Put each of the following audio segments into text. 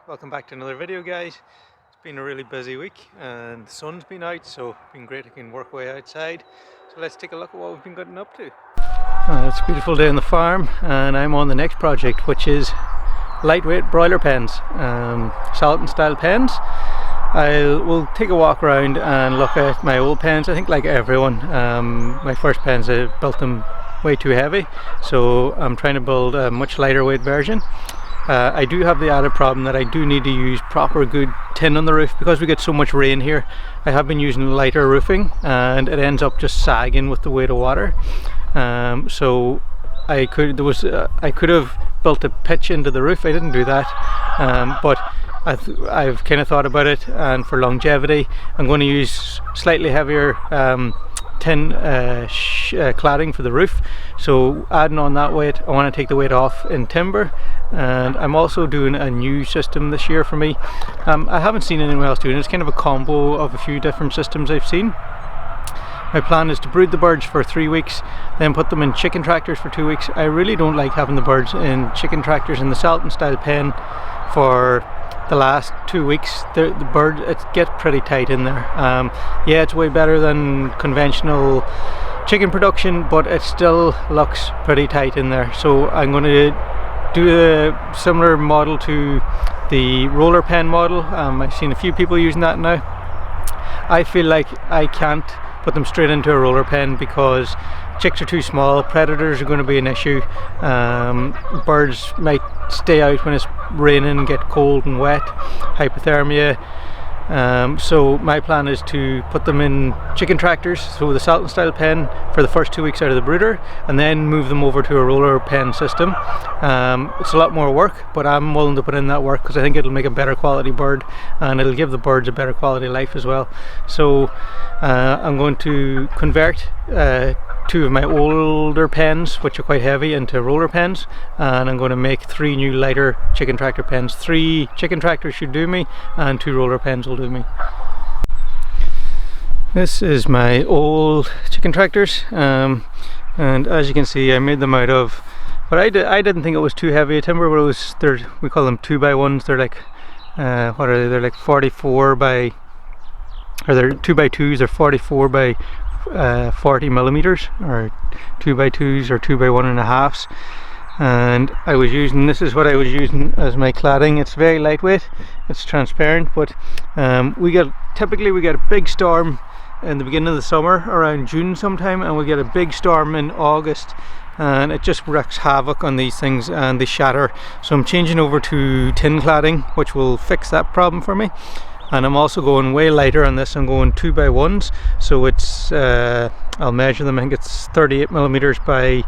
Welcome back to another video, guys. It's been a really busy week and the sun's been out, so it's been great. I can work away outside. So let's take a look at what we've been getting up to. It's a beautiful day on the farm and I'm on the next project, which is lightweight broiler pens, Salton style pens. We'll take a walk around and look at my old pens. I think like everyone, my first pens, I built them way too heavy, so I'm trying to build a much lighter weight version. I do have the added problem that I do need to use proper good tin on the roof because we get so much rain here. I have been using lighter roofing and it ends up just sagging with the weight of water. So I could have built a pitch into the roof. I didn't do that, but I've kind of thought about it, and for longevity I'm going to use slightly heavier tin cladding for the roof. So adding on that weight, I want to take the weight off in timber, and I'm also doing a new system this year for me. I haven't seen anyone else doing it. It's kind of a combo of a few different systems I've seen. My plan is to brood the birds for 3 weeks, then put them in chicken tractors for 2 weeks. I really don't like having the birds in chicken tractors in the Salton style pen for the last 2 weeks. The bird, it gets pretty tight in there. Yeah, it's way better than conventional chicken production, but it still looks pretty tight in there. So I'm going to do a similar model to the roller pen model. I've seen a few people using that now. I feel like I can't put them straight into a roller pen because chicks are too small, predators are going to be an issue, birds might stay out when it's raining and get cold and wet, hypothermia. So my plan is to put them in chicken tractors, so the Salton style pen, for the first 2 weeks out of the brooder, and then move them over to a roller pen system. It's a lot more work, but I'm willing to put in that work because I think it'll make a better quality bird and it'll give the birds a better quality life as well. So I'm going to convert 2 of my older pens, which are quite heavy, into roller pens, and I'm going to make 3 new lighter chicken tractor pens. 3 chicken tractors should do me and 2 roller pens will do me. This is my old chicken tractors, and as you can see I made them out of, but I didn't think it was too heavy a timber, but we call them 2x1s. They're like what are they? They're like 44 by, or they're 2x2s. They're 44 by 40 millimeters, or 2x2s, or 2x1.5s. And this is what I was using as my cladding. It's very lightweight, it's transparent, but typically we get a big storm in the beginning of the summer around June sometime, and we get a big storm in August, and it just wreaks havoc on these things and they shatter. So I'm changing over to tin cladding, which will fix that problem for me. And I'm also going way lighter on this. I'm going 2x1s, so it's I'll measure them. I think it's 38 millimeters by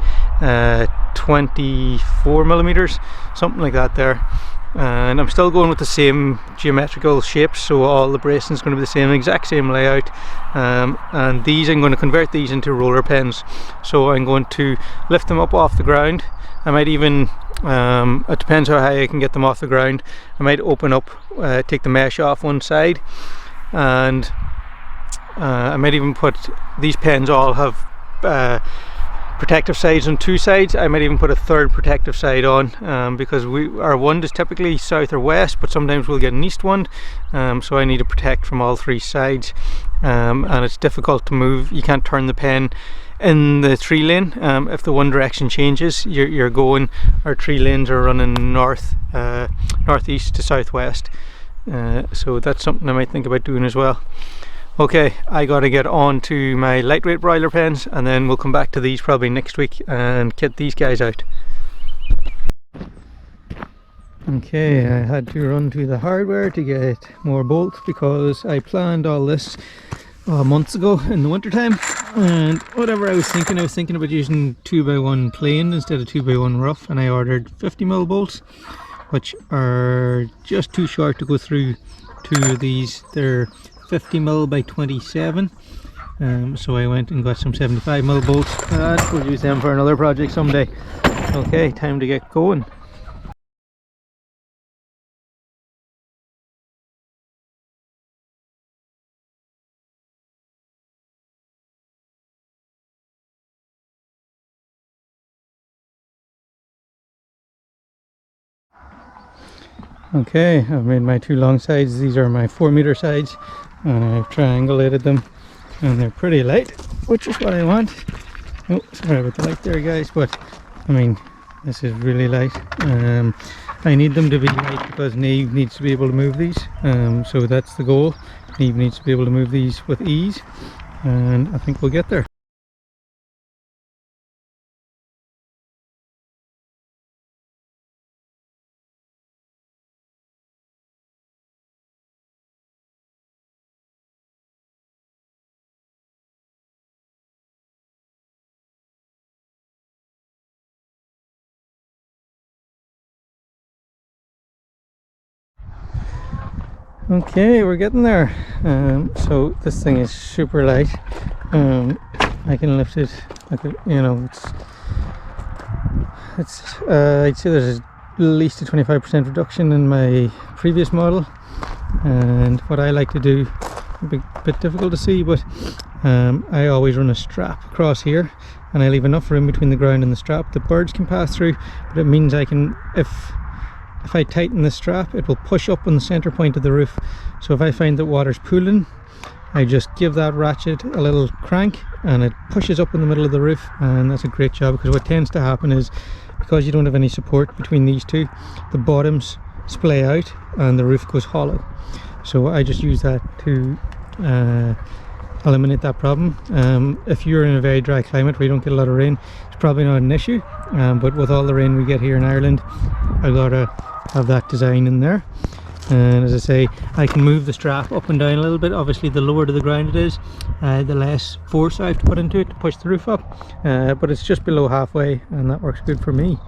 24 millimeters, something like that there. And I'm still going with the same geometrical shapes, so all the bracing is going to be the same, exact same layout. And these, I'm going to convert these into roller pens. So I'm going to lift them up off the ground. I might even, it depends how high I can get them off the ground, I might open up, take the mesh off one side, and I might even put, these pens all have protective sides on 2 sides. I might even put a third protective side on, because our wind is typically south or west, but sometimes we'll get an east wind, so I need to protect from all 3 sides, and it's difficult to move. You can't turn the pen in the tree lane. If the wind direction changes, our tree lanes are running northeast to southwest, so that's something I might think about doing as well. Okay, I gotta get on to my lightweight broiler pens, and then we'll come back to these probably next week and get these guys out. Okay, I had to run to the hardware to get more bolts because I planned all this months ago in the winter time, and whatever I was thinking about using 2x1 plain instead of 2x1 rough, and I ordered 50mm bolts, which are just too short to go through 2 of these. They're 50mm by 27, so I went and got some 75mm bolts, and we'll use them for another project someday. Okay, time to get going. Okay, I've made my 2 long sides. These are my 4-meter sides, and I've triangulated them, and they're pretty light, which is what I want. Oh, sorry about the light there, guys, but I mean, this is really light. I need them to be light because Neve needs to be able to move these, so that's the goal. Neve needs to be able to move these with ease, and I think we'll get there. Okay, we're getting there. So this thing is super light. I can lift it. You know, I'd say there's at least a 25% reduction in my previous model. And what I like to do, a bit difficult to see, but I always run a strap across here, and I leave enough room between the ground and the strap that birds can pass through. But it means I can, if I tighten the strap, it will push up on the center point of the roof. So if I find that water's pooling, I just give that ratchet a little crank and it pushes up in the middle of the roof, and that's a great job, because what tends to happen is, because you don't have any support between these two, the bottoms splay out and the roof goes hollow. So I just use that to eliminate that problem. If you're in a very dry climate where you don't get a lot of rain, it's probably not an issue, but with all the rain we get here in Ireland, I gotta have that design in there. And as I say, I can move the strap up and down a little bit. Obviously the lower to the ground it is, the less force I have to put into it to push the roof up, but it's just below halfway, and that works good for me.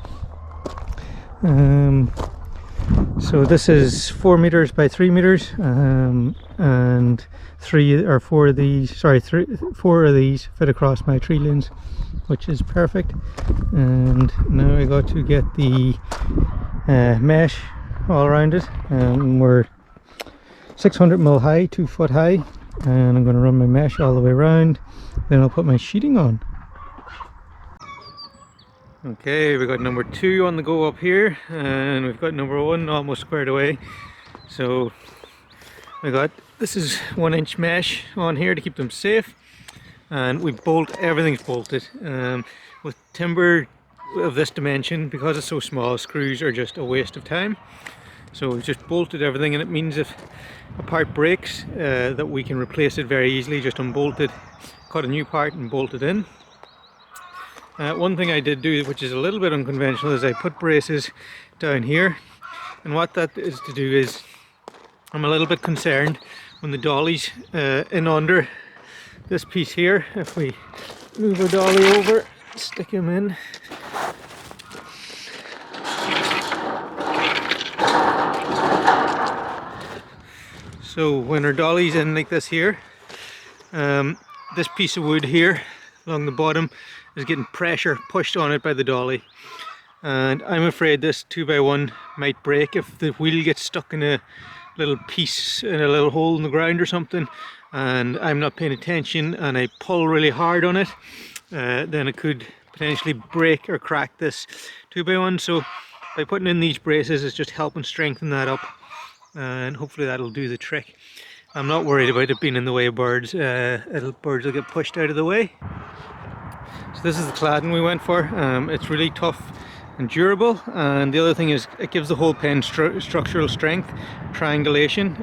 So this is 4 meters by 3 meters, and 4 of these fit across my tree limbs, which is perfect. And now I got to get the mesh all around it. We're 600mm high, 2 foot high, and I'm going to run my mesh all the way around. Then I'll put my sheeting on. Okay, we've got number 2 on the go up here, and we've got number 1 almost squared away. So this is 1-inch mesh on here to keep them safe, and everything's bolted. With timber of this dimension, because it's so small, screws are just a waste of time. So we've just bolted everything, and it means if a part breaks, that we can replace it very easily. Just unbolt it, cut a new part and bolt it in. One thing I did do, which is a little bit unconventional, is I put braces down here, and what that is to do is, I'm a little bit concerned when the dolly's in under this piece here. If we move our dolly over, stick him in. So when our dolly's in like this here, this piece of wood here along the bottom is getting pressure pushed on it by the dolly, and I'm afraid this 2x1 might break if the wheel gets stuck in a little piece, in a little hole in the ground or something, and I'm not paying attention and I pull really hard on it, then it could potentially break or crack this 2x1. So by putting in these braces, it's just helping strengthen that up, and hopefully that'll do the trick. I'm not worried about it being in the way of birds. Birds will get pushed out of the way. So this is the cladding we went for. It's really tough and durable, and the other thing is it gives the whole pen structural strength, triangulation,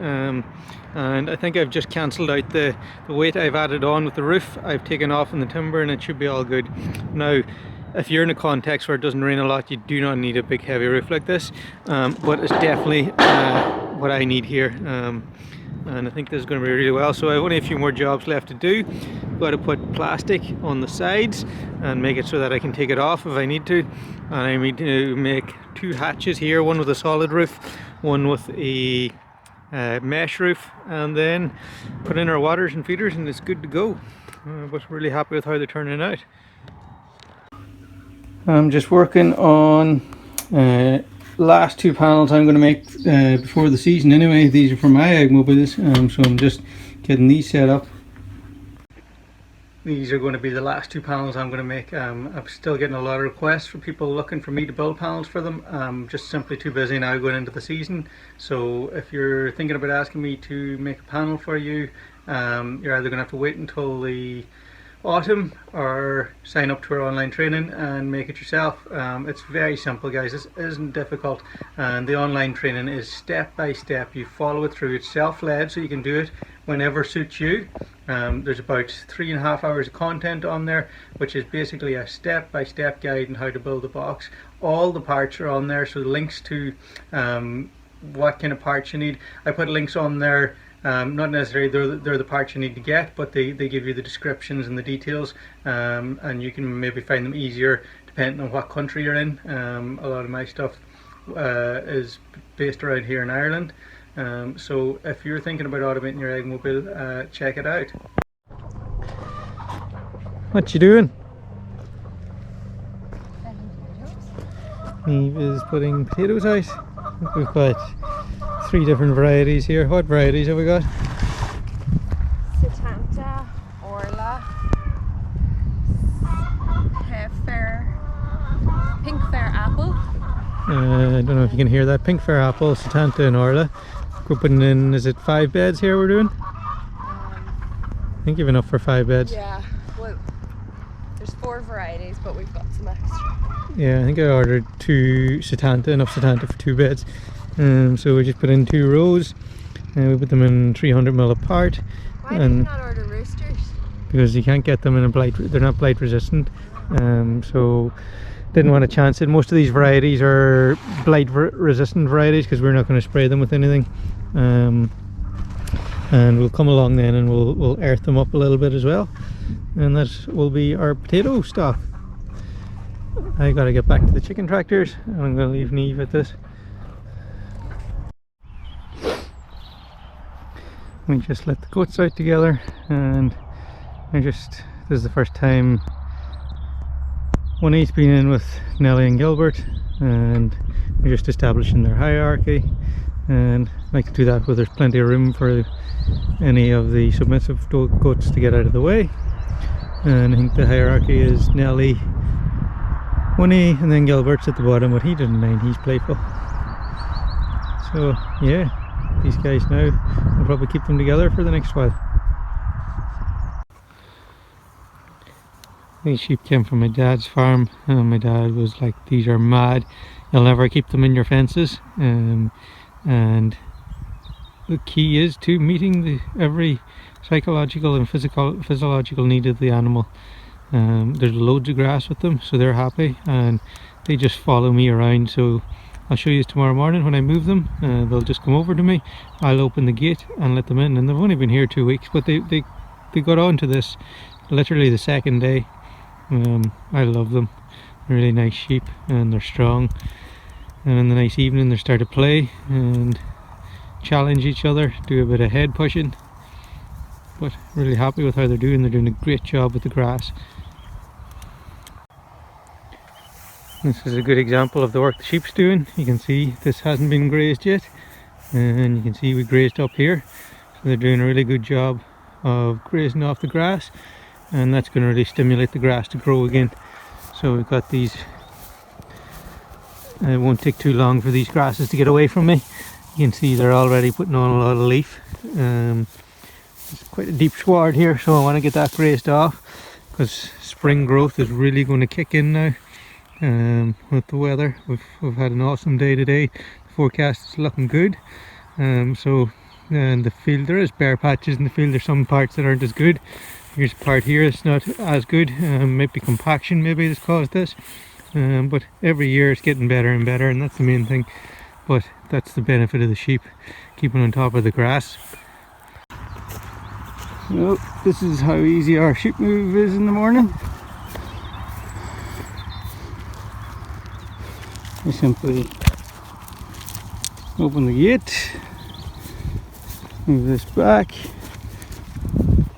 and I think I've just cancelled out the weight I've added on with the roof. I've taken off in the timber, and it should be all good. Now, if you're in a context where it doesn't rain a lot, you do not need a big heavy roof like this, but it's definitely what I need here. And I think this is going to be really well. So I have only a few more jobs left to do. Got to put plastic on the sides and make it so that I can take it off if I need to. And I need to make 2 hatches here, one with a solid roof, one with a mesh roof, and then put in our waters and feeders, and it's good to go. But really happy with how they're turning out. I'm just working on last 2 panels I'm going to make before the season anyway. These are for my egg mobiles, so I'm just getting these set up. these are going to be the last 2 panels I'm going to make. I'm still getting a lot of requests for people looking for me to build panels for them. I'm just simply too busy now going into the season. So if you're thinking about asking me to make a panel for you, you're either going to have to wait until the autumn or sign up to our online training and make it yourself. It's very simple, guys. This isn't difficult, and the online training is step by step. You follow it through. It's self-led, so you can do it whenever suits you. There's about 3.5 hours of content on there, which is basically a step-by-step guide on how to build a box. All the parts are on there, so links to what kind of parts you need. I put links on there. Not necessarily they're the parts you need to get, but they give you the descriptions and the details, and you can maybe find them easier depending on what country you're in. A lot of my stuff is based around here in Ireland, so if you're thinking about automating your eggmobile, check it out. What you doing? Eve is putting potatoes out. We've got 3 different varieties here. What varieties have we got? Satanta, Orla, Pink Fair Apple. I don't know if you can hear that. Pink Fair Apple, Satanta and Orla. We're putting in, is it 5 beds here we're doing? I think you've enough for 5 beds. Yeah, well, there's 4 varieties, but we've got some extra. Yeah, I think I ordered 2 Satanta, enough Satanta for 2 beds. So we just put in 2 rows, and we put them in 300 ml apart. Why did you not order roosters? Because you can't get them in a blight, they're not blight resistant. So didn't want to chance it. Most of these varieties are blight resistant varieties because we're not going to spray them with anything. And we'll come along then and we'll earth them up a little bit as well, and that will be our potato stock. I gotta get back to the chicken tractors, and I'm gonna leave Neve at this. We just let the goats out together, and this is the first time Juanita's been in with Nellie and Gilbert, and we're just establishing their hierarchy, and I like to do that where there's plenty of room for any of the submissive goats to get out of the way. And I think the hierarchy is Nellie, Juanita, and then Gilbert's at the bottom, but he doesn't mind, he's playful. So yeah, these guys now, we'll probably keep them together for the next while. These sheep came from my dad's farm, and my dad was like, these are mad, you'll never keep them in your fences. And the key is to meeting every psychological and physiological need of the animal. There's loads of grass with them, so they're happy, and they just follow me around. So I'll show you tomorrow morning when I move them. They'll just come over to me, I'll open the gate and let them in, and they've only been here 2 weeks, but they got onto this literally the second day. I love them. They're really nice sheep, and they're strong, and in the nice evening they start to play and challenge each other, do a bit of head pushing, but really happy with how they're doing. They're doing a great job with the grass. This is a good example of the work the sheep's doing. You can see this hasn't been grazed yet, and you can see we grazed up here, so they're doing a really good job of grazing off the grass, and that's going to really stimulate the grass to grow again. So we've got these, it won't take too long for these grasses to get away from me. You can see they're already putting on a lot of leaf. It's quite a deep sward here, so I want to get that grazed off, because spring growth is really going to kick in now. With the weather, we've had an awesome day today. The forecast is looking good. And the field, there is bare patches in the field. There's some parts that aren't as good. Here's a part here that's not as good. Maybe compaction maybe that's caused this. But every year it's getting better and better, and that's the main thing. But that's the benefit of the sheep, keeping on top of the grass. So this is how easy our sheep move is in the morning. We simply open the gate, move this back,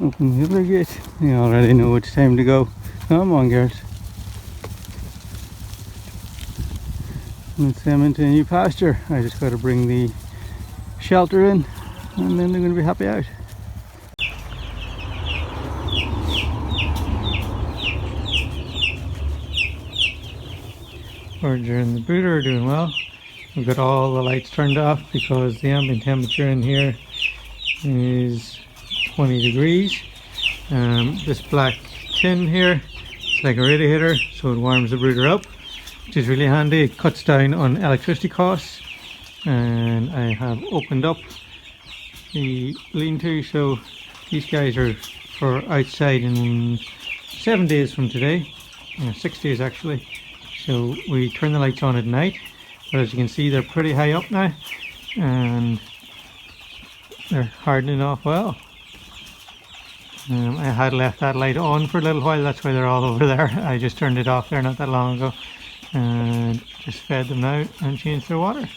open the other gate. You already know it's time to go. Come on, girls. Let's them into a new pasture. I just got to bring the shelter in, and then they're going to be happy out. Forager and the brooder are doing well. We've got all the lights turned off because the ambient temperature in here is 20 degrees. This black tin here, it's like a radiator, so it warms the brooder up, which is really handy. It cuts down on electricity costs. And I have opened up the lean-to, so these guys are for outside in 7 days from today, 6 days actually. So we turn the lights on at night, but as you can see they're pretty high up now and they're hardening off well. I had left that light on for a little while, that's why they're all over there. I just turned it off there not that long ago and just fed them now and changed their water.